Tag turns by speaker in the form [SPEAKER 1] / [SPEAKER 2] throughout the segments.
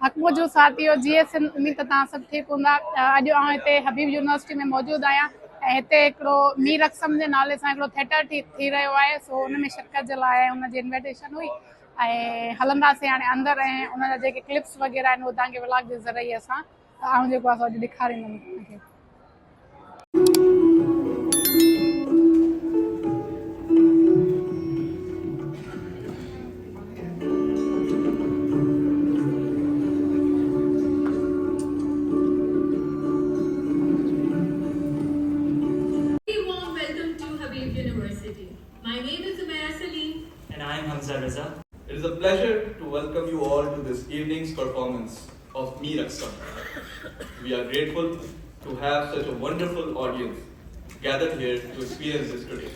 [SPEAKER 1] हक़ मौजूद साथियों जीएस उम्मीद तव्हां सभु ठीकु हूंदा। अॼु आउं हिते हबीब यूनिवर्सिटी में मौजूदु आहियां ऐं हिते हिकिड़ो मीर अक़सम जे नाले सां हिकिड़ो थिएटर थी रहियो आहे। सो हुन में शिरकत जे लाइ हुनजी इन्विटेशन हुई ऐं हलंदासीं हाणे अंदरि ऐं हुन जा जेके क्लिप्स वग़ैरह आहिनि उहे तव्हांखे व्लॉग जे ज़रिए सां आउं जेको आहे अॼु ॾेखारींदमि तव्हांखे।
[SPEAKER 2] My name is Umayya Salim.
[SPEAKER 3] And I am Hamza Raza.
[SPEAKER 4] It is a pleasure to welcome you all to this evening's performance of Meer Aqsam. We are grateful to have such a wonderful audience gathered here to experience this today.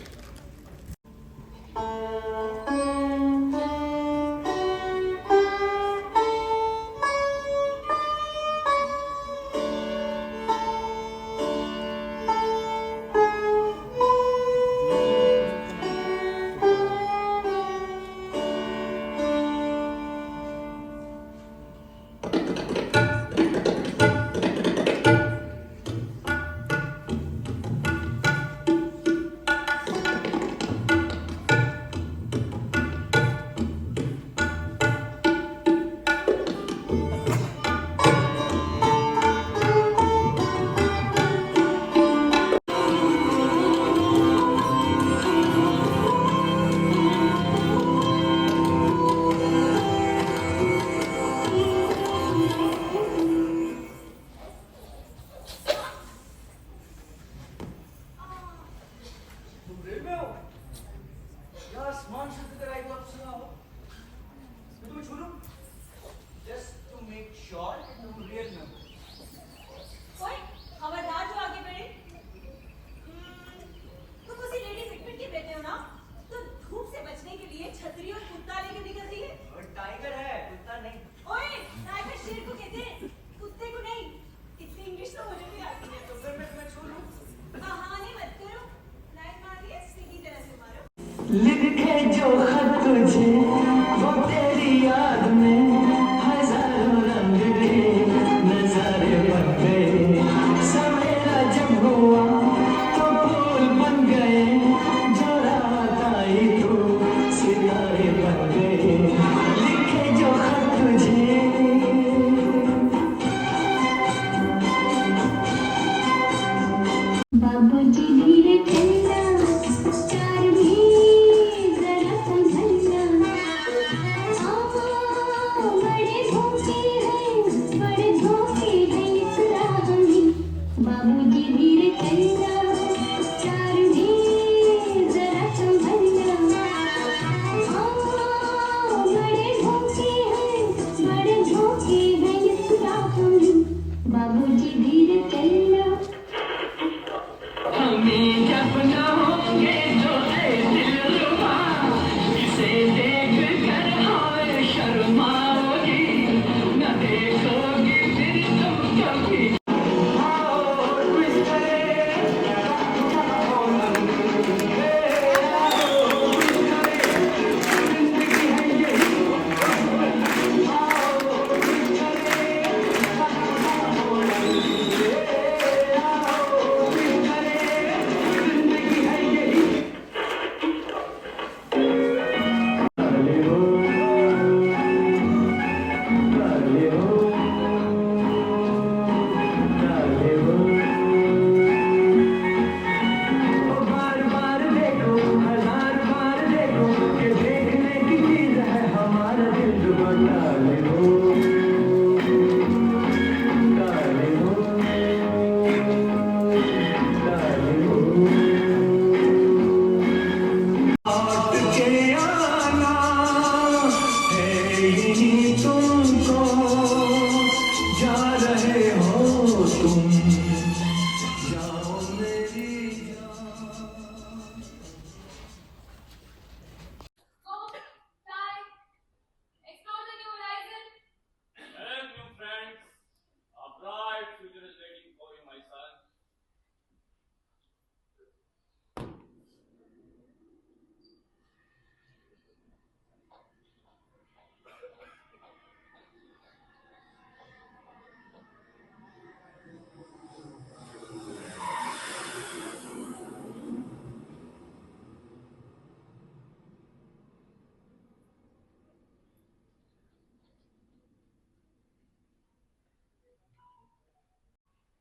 [SPEAKER 5] लिखे जो खत तुझे वो तेरी याद में हजारों रंग के नजारे बन गए। सवेरा जब हुआ तो फूल बन गए, जो रात आई तो सितारे बन गए। लिखे जो खत तुझे
[SPEAKER 6] बाबूजी धीरे चलना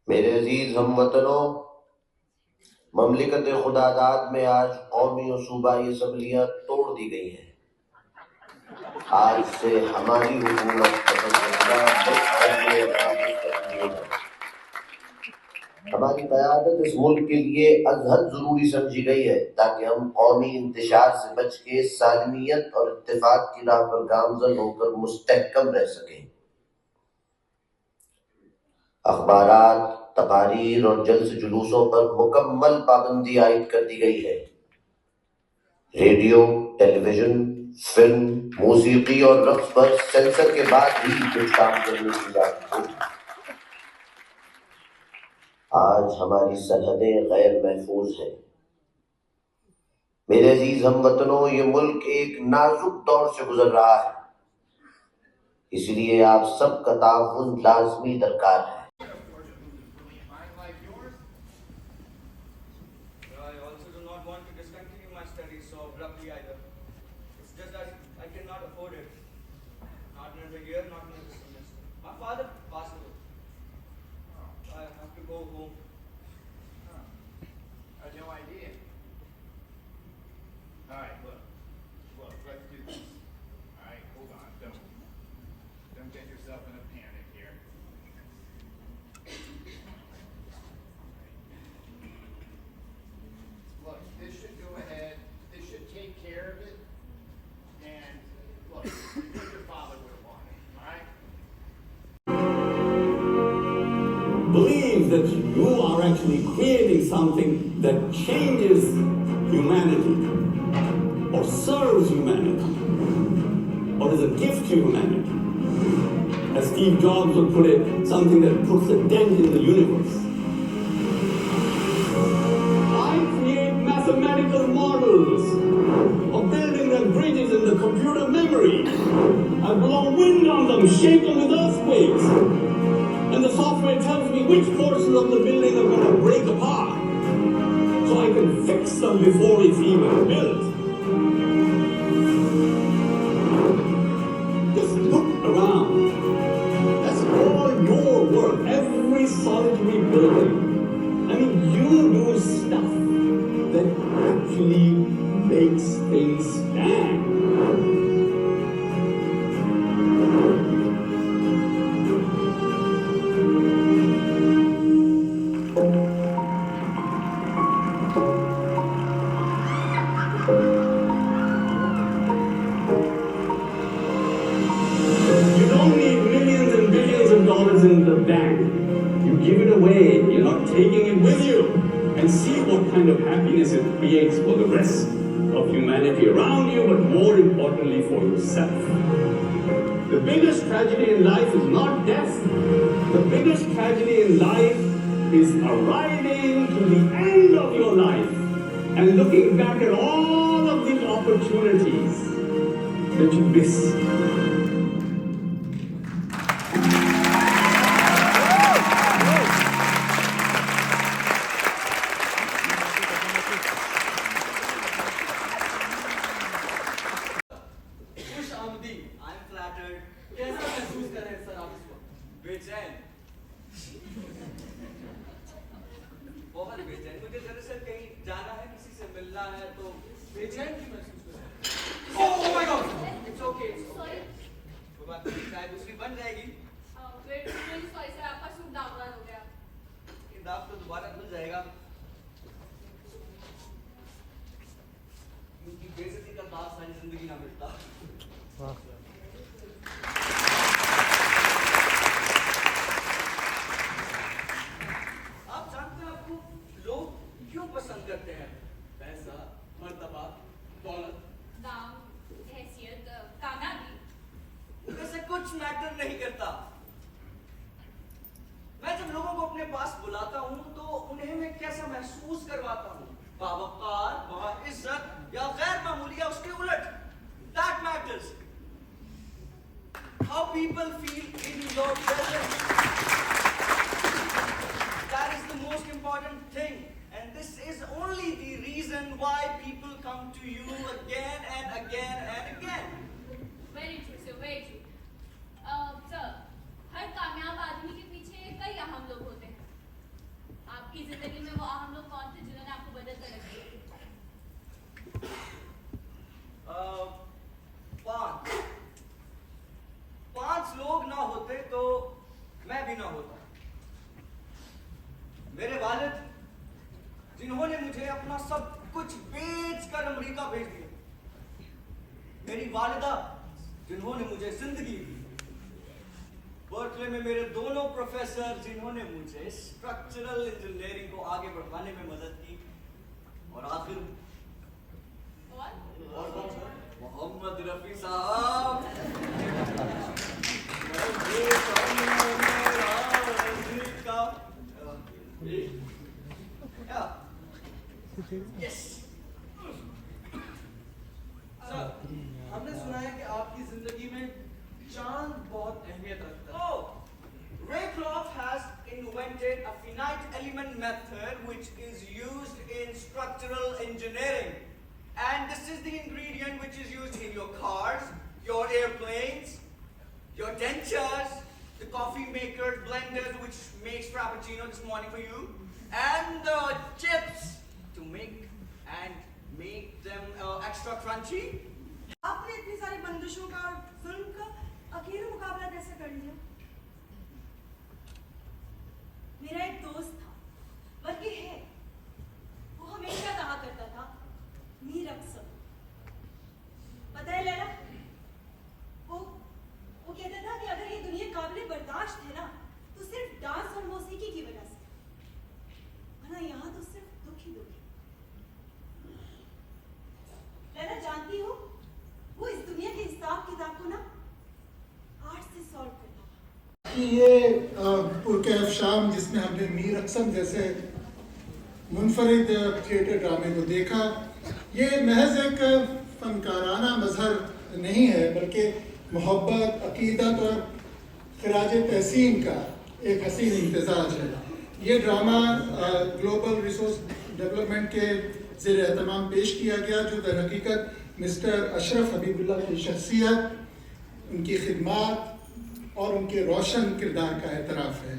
[SPEAKER 2] मेरे अजीज हमवतनों, ममलिकत खुदादाद में आज कौमी और सूबाई असम्बलियां तोड़ दी गई हैं। आज से हमारी हुकूमत पसंदीदा मुल्क भर में नाफिज कर दी है। हमारी क़यादत इस मुल्क के लिए अज़हद ज़रूरी समझी गई है ताकि हम कौमी इंतशार से बच के सालमियत और इत्तेफाक की राह पर गामज़न होकर मुस्तहकम रह सकें। अखबारात, तकारीर और जल्स जुलूसों पर मुकम्मल पाबंदी आयद कर दी गई है। रेडियो, टेलीविजन, फिल्म, मौसीकी और रक्स पर सेंसर के बाद ही कुछ काम करने की इजाजत होगी। आज हमारी सरहदें गैर महफूज हैं। मेरे अजीज हमवतनों, ये मुल्क एक नाजुक दौर से गुजर रहा है, इसलिए आप सबका ताउन लाजमी दरकार है।
[SPEAKER 4] I also do not want to discontinue my studies so abruptly either. It's just that I cannot afford it. Not in another year, not in another semester. My father passed away. I have to go home.
[SPEAKER 3] I had no idea. All right, look, let's do this. All right, hold on, don't get yourself in a panic here. Look, this should go ahead, this should take care of it, and look, you think your father would have wanted, all right?
[SPEAKER 7] Believe that you are actually creating something that changes humanity or serves humanity or is a gift to humanity. As Steve Jobs would put it, something that puts a dent in the universe. I create mathematical models of buildings and bridges in the computer memory. I blow wind on them, shake them with earthquakes. And the software tells me which portions of the building are going to break apart, so I can fix them before it's even built. Just look around. That's all your work, every solitary building. I mean, you do stuff that actually makes things stand. You don't need millions and billions of dollars in the bank. You give it away, you're not taking it with you. And see what kind of happiness it creates for the rest of humanity around you, but more importantly for yourself. The biggest tragedy in life is not death. The biggest tragedy in life is arriving to the end of your life and looking back at all of the opportunities that you missed.
[SPEAKER 4] खुश आमदी, I am flattered. कैसा महसूस कर रहे हैं sir आप इस वक्त? बेचैन। बहुत बेचैन। मुझे दरअसल कहीं जाना है, किसी से मिलना है, तो बेचैन क्यों महसूस कर रहे हैं? Oh my God! It's okay. It's okay. कोई बात नहीं, चाय दूसरी बन जाएगी।
[SPEAKER 8] सॉरी सर, आपका सूट दागदार हो गया।
[SPEAKER 4] ये दाग तो दोबारा धुल जाएगा। क्योंकि बेइज्जती का दाग सारी जिंदगी ना मिटता। आप जानते हैं आपको लोग क्यों पसंद करते हैं? पैसा, मर्तबा, दौलत,
[SPEAKER 8] दाम, हैसियत, कामयाबी।
[SPEAKER 4] वैसे कुछ मैटर नहीं करता। मैं जब लोगों को अपने पास बुलाता हूं तो उन्हें मैं कैसा महसूस करवाता हूं, बावकार, बाइज्जत या गैर मामूली या उसके उलट। That matters. How people feel in your presence. That is the most important thing. And this is only the reason why people come to you again and again and again.
[SPEAKER 8] Very true, sir, very true. Sir, हर कामयाब आदमी के पीछे कई अहम लोग होते हैं।
[SPEAKER 9] मैं भी ना होता। मेरे वालिद जिन्होंने मुझे अपना सब कुछ बेचकर अमेरिका भेज दिया, मेरी वालिदा जिन्होंने मुझे जिंदगी दी, बर्कले में मेरे दोनों प्रोफेसर जिन्होंने मुझे स्ट्रक्चरल इंजीनियरिंग को आगे बढ़ाने में मदद की, और आखिर और मोहम्मद रफी साहब। Yes.
[SPEAKER 10] हमने सुना है कि आपकी जिंदगी में चांद बहुत अहमियत रखता है।
[SPEAKER 9] Oh, Raycroft has invented a finite element method which is used in structural engineering, and this is the ingredient which is used in your cars, your airplanes, your dentures, the coffee makers, blenders which makes frappuccino this morning for you, and the chips to make them extra crunchy.
[SPEAKER 11] आपने इतनी सारी बंदिशों का और जुल्म का अकेले मुकाबला कैसे कर लिया? मेरा एक दोस्त था, बल्कि है, वो हमेशा कहा करता था, मीर अक्सर। पता है लैला, वो कहता था कि अगर ये दुनिया काबिल बर्दाश्त है ना, तो सिर्फ डांस और मौसीकी की वजह से, वरना यहाँ तो सिर्फ दुख ही दुख है। लैला जानती हो, वो इस दुनिया के हिसाब किताब को ना आर्ट से सॉल्व करता था।
[SPEAKER 12] कि ये पुरकैफ शाम जिसमें हमने मीर अक्सम जैसे मुनफरिद थिएटर ड्रामे को देखा, ये महज एक फनकाराना मजहर नहीं है, बल्कि मोहब्बत, अकीदत और खराज तहसीन का एक हसीन इम्तजाज है। ये ड्रामा ग्लोबल रिसोर्स डेवलपमेंट के ज़ेर एहतमाम पेश किया गया, जो दर हकीकत मिस्टर अशरफ हबीबुल्ला की शख्सियत, उनकी खिदमात और उनके रोशन किरदार का एतराफ़ है,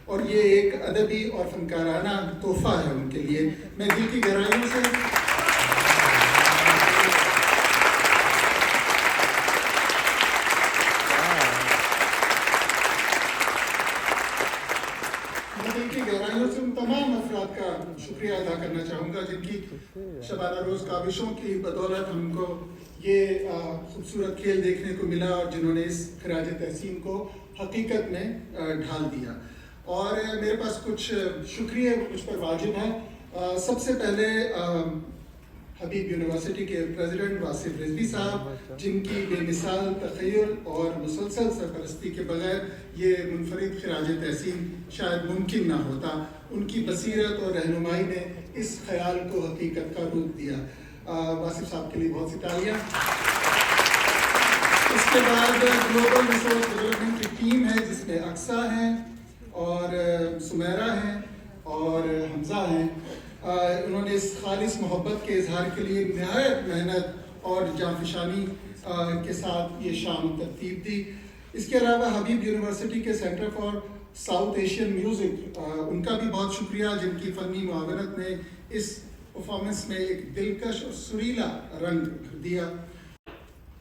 [SPEAKER 12] और ये एक अदबी और फनकाराना तोहफ़ा है उनके लिए। मैं दिल की गहराइयों से उन तमाम अफराद का शुक्रिया अदा करना चाहूँगा जिनकी शबाना रोज़ काविशों की बदौलत हमको ये खूबसूरत खेल देखने को मिला, और जिन्होंने इस खराज तहसीन को हकीकत में ढाल दिया। और मेरे पास कुछ शुक्रिया मुझ पर वाजिब है। सबसे पहले हबीब यूनिवर्सिटी के प्रेसिडेंट वासिफ रिजवी साहब, जिनकी बेमिसाल तख़य्युल और मुसलसल सरपरस्ती के बगैर ये मुनफरिद खराज तहसीन शायद मुमकिन ना होता। उनकी बसीरत और रहनुमाई ने इस ख्याल को हकीकत का रूप दिया। वासिफ साहब के लिए बहुत सी तालियाँ। इसके बाद ग्लोबल रिसोर्स डेवलपमेंट की टीम है, जिसमें अक्सा हैं और सुमेरा हैं और हमजा हैं। उन्होंने इस खालिस मोहब्बत के इजहार के लिए नहायत मेहनत और जाफिशानी के साथ ये शाम तरतीब दी। इसके अलावा हबीब यूनिवर्सिटी के centre for south Asian music, उनका भी बहुत शुक्रिया, जिनकी फ़नी मुआवनत ने इस परफॉर्मेंस में एक दिलकश और सुरीला रंग भर दिया।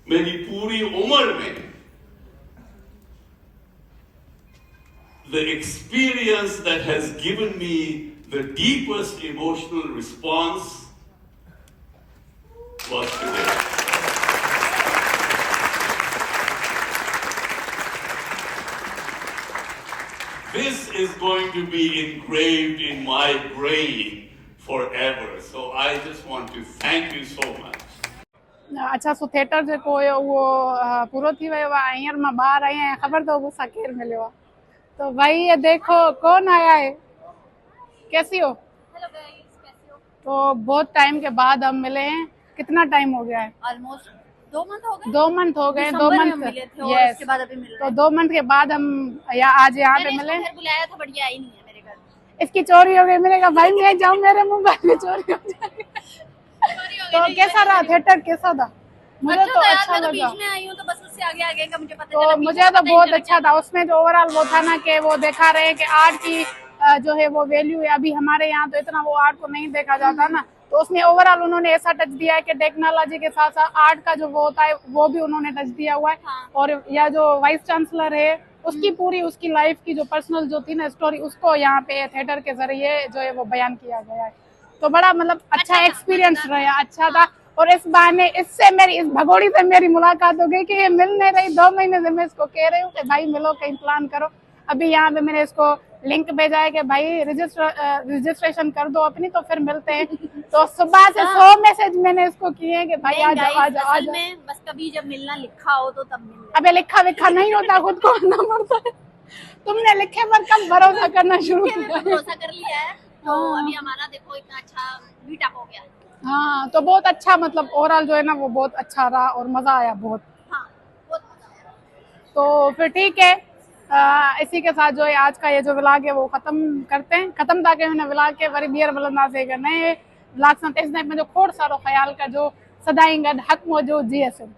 [SPEAKER 13] मेरी पूरी उम्र में the experience that has given me the deepest emotional response was today. This is going to be engraved in my brain forever. So I just want to thank you so much.
[SPEAKER 1] अच्छा, सो theatre जेको हुयो उहो पूरो थी वियो आहे। हींअर मां ॿाहिरि आई आहियां, ख़बर अथव मूंसां केरु मिलियो आहे? तो भाई ये देखो कौन आया है। कैसी हो?
[SPEAKER 8] हेलो गाइस, कैसे हो?
[SPEAKER 1] तो बहुत टाइम के बाद हम मिले हैं। कितना टाइम हो गया है?
[SPEAKER 8] ऑलमोस्ट 2 मंथ हो गए।
[SPEAKER 1] 2 मंथ हो गए। 2 मंथ
[SPEAKER 8] मिले थे और
[SPEAKER 1] यस।
[SPEAKER 8] उसके बाद अभी मिल रहे
[SPEAKER 1] तो
[SPEAKER 8] हैं।
[SPEAKER 1] 2 मंथ के बाद हम आज यहाँ पे मिले।
[SPEAKER 8] मैंने बुलाया था, बढ़िया आई नहीं है मेरे घर।
[SPEAKER 1] इसकी चोरी हो गई। मैंने कहा भाई मैं जाऊँ, मेरे मोबाइल में चोरी हो जाएगी। तो कैसा रहा थिएटर, कैसा था? मुझे तो अच्छा लगा।
[SPEAKER 8] बीच में आई हूँ तो बस उससे आगे आगे का मुझे पता
[SPEAKER 1] तो
[SPEAKER 8] चला।
[SPEAKER 1] मुझे तो बहुत अच्छा था। उसमें जो ओवरऑल वो था ना कि वो दिखा रहे हैं कि आर्ट की जो है वो वैल्यू है। अभी हमारे यहाँ तो इतना वो आर्ट को नहीं देखा जाता ना, तो उसमें ओवरऑल उन्होंने ऐसा टच दिया है कि टेक्नोलॉजी के साथ साथ आर्ट का जो वो होता है वो भी उन्होंने टच दिया हुआ है। और या जो वाइस चांसलर है उसकी पूरी उसकी लाइफ की जो पर्सनल जो थी ना स्टोरी, उसको यहाँ पे थिएटर के जरिए जो है वो बयान किया गया है। तो बड़ा मतलब अच्छा एक्सपीरियंस रहा, अच्छा था। और इस बहाने इससे मेरी इस भगोड़ी से मेरी मुलाकात हो गई कि ये मिल नहीं रही, 2 महीने से मैं इसको कह रही हूँ कि भाई मिलो, कहीं प्लान करो। अभी यहाँ पे मैंने इसको लिंक भेजा है कि भाई रजिस्ट्रेशन कर दो अपनी, तो फिर मिलते हैं। तो सुबह से 100 मैसेज मैंने इसको किए हैं कि भाई आ जाओ आ जाओ आ जाओ।
[SPEAKER 11] बस कभी जब मिलना लिखा हो तो तब मिल।
[SPEAKER 1] अबे लिखा विखा नहीं होता, खुद को करना पड़ता है। तुमने लिखे पर कब भरोसा करना शुरू किया?
[SPEAKER 11] भरोसा कर लिया है तो अभी हमारा देखो इतना अच्छा मीटअप हो गया।
[SPEAKER 1] हाँ तो बहुत अच्छा, मतलब ओवरऑल जो है ना वो बहुत अच्छा रहा और मजा आया बहुत।
[SPEAKER 11] हाँ बहुत मजा आया।
[SPEAKER 1] तो फिर ठीक है, इसी के साथ जो है आज का ये जो व्लॉग है वो खत्म करते हैं। खत्म था कि मैंने व्लॉग के वरी बियर बलंदा से नए व्लॉग में जो खोड़ सारो ख्याल का जो सदाई गड हक मौजूद GSM।